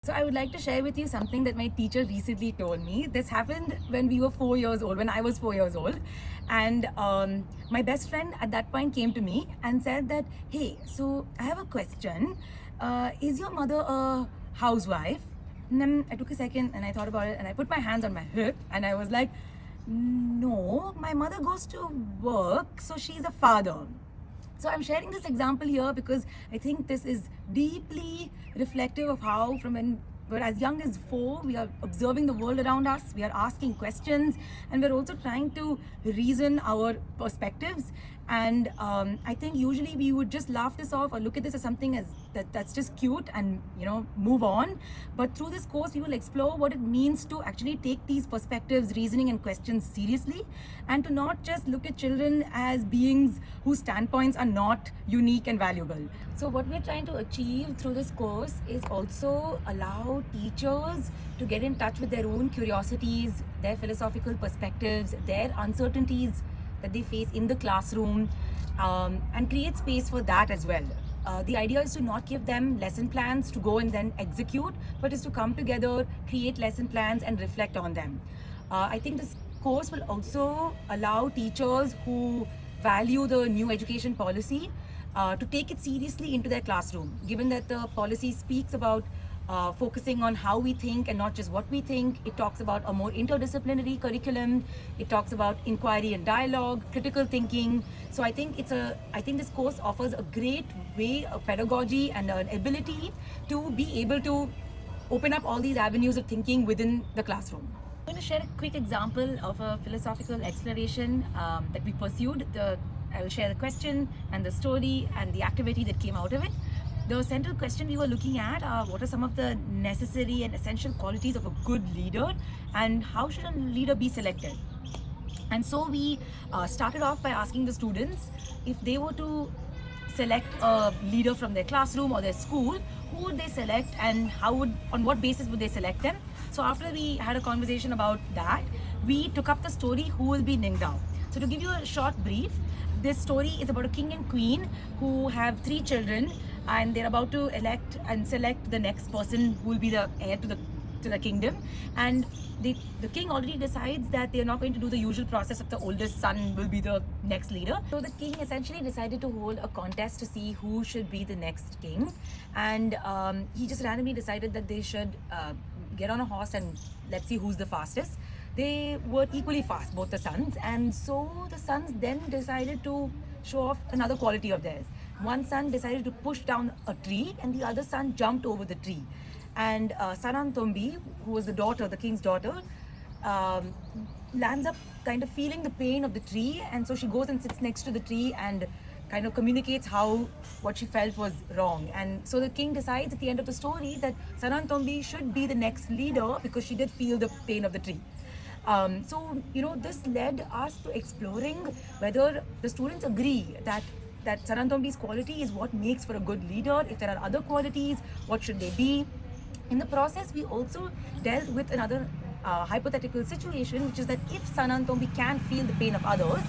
So I would like to share with you something that my teacher recently told me. This happened when we were 4 years old, when I was 4 years old. And my best friend at that point came to me and said that, hey, so I have a question. Is your mother a housewife? And then I took a second and I thought about it and I put my hands on my hip and I was like, no, my mother goes to work, so she's a father. So I'm sharing this example here because I think this is deeply reflective of how from when we're as young as 4, we are observing the world around us, we are asking questions, and we're also trying to reason our perspectives. And I think usually we would just laugh this off or look at this as something as that's just cute and move on. But through this course, we will explore what it means to actually take these perspectives, reasoning, and questions seriously, and to not just look at children as beings whose standpoints are not unique and valuable. So what we're trying to achieve through this course is also allow teachers to get in touch with their own curiosities, their philosophical perspectives, their uncertainties that they face in the classroom, and create space for that as well. The idea is to not give them lesson plans to go and then execute, but is to come together, create lesson plans, and reflect on them. I think this course will also allow teachers who value the new education policy to take it seriously into their classroom, given that the policy speaks about focusing on how we think and not just what we think. It talks about a more interdisciplinary curriculum. It talks about inquiry and dialogue, critical thinking. So I think this course offers a great way of pedagogy and an ability to be able to open up all these avenues of thinking within the classroom. I'm going to share a quick example of a philosophical exploration that we pursued. I will share the question and the story and the activity that came out of it. The central question we were looking at are what are some of the necessary and essential qualities of a good leader, and how should a leader be selected? And so we started off by asking the students if they were to select a leader from their classroom or their school, who would they select and on what basis would they select them? So after we had a conversation about that, we took up the story, Who Will Be Ningdao? So to give you a short brief, this story is about a king and queen who have 3 children, and they're about to elect and select the next person who will be the heir to the kingdom. And the king already decides that they're not going to do the usual process of the oldest son will be the next leader. So the king essentially decided to hold a contest to see who should be the next king, and he just randomly decided that they should get on a horse and let's see who's the fastest. They were equally fast, both the sons, and so the sons then decided to show off another quality of theirs. One son decided to push down a tree and the other son jumped over the tree. And Sarantombi, who was the king's daughter, lands up kind of feeling the pain of the tree, and so she goes and sits next to the tree and kind of communicates what she felt was wrong. And so the king decides at the end of the story that Sarantombi should be the next leader because she did feel the pain of the tree. This led us to exploring whether the students agree that Sarantombi's quality is what makes for a good leader. If there are other qualities, what should they be? In the process, we also dealt with another hypothetical situation, which is that if Sarantombi can feel the pain of others,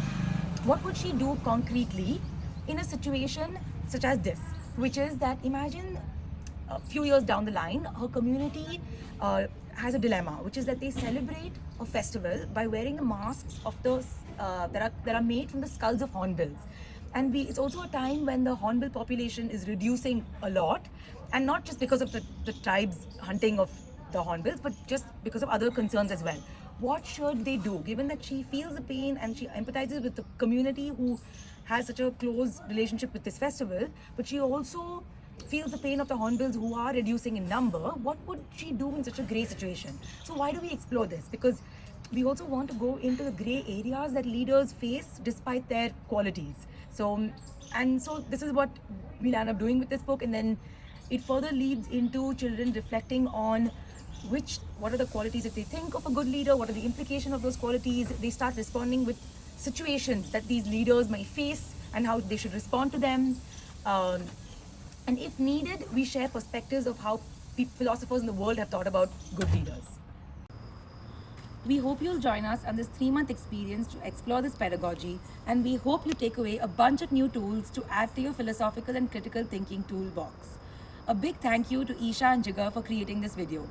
what would she do concretely in a situation such as this? Which is that imagine a few years down the line, her community has a dilemma, which is that they celebrate a festival by wearing the masks of those that are made from the skulls of hornbills. And it's also a time when the hornbill population is reducing a lot, and not just because of the tribe's hunting of the hornbills, but just because of other concerns as well. What should they do, given that she feels the pain and she empathizes with the community who has such a close relationship with this festival, but she also feels the pain of the hornbills who are reducing in number? What would she do in such a grey situation? So why do we explore this? Because we also want to go into the grey areas that leaders face despite their qualities. So this is what we'll end up doing with this book, and then it further leads into children reflecting on what are the qualities that they think of a good leader, what are the implications of those qualities. They start responding with situations that these leaders might face and how they should respond to them. And if needed, we share perspectives of how philosophers in the world have thought about good leaders. We hope you'll join us on this 3-month experience to explore this pedagogy, and we hope you take away a bunch of new tools to add to your philosophical and critical thinking toolbox. a big thank you to Isha and Jigar for creating this video.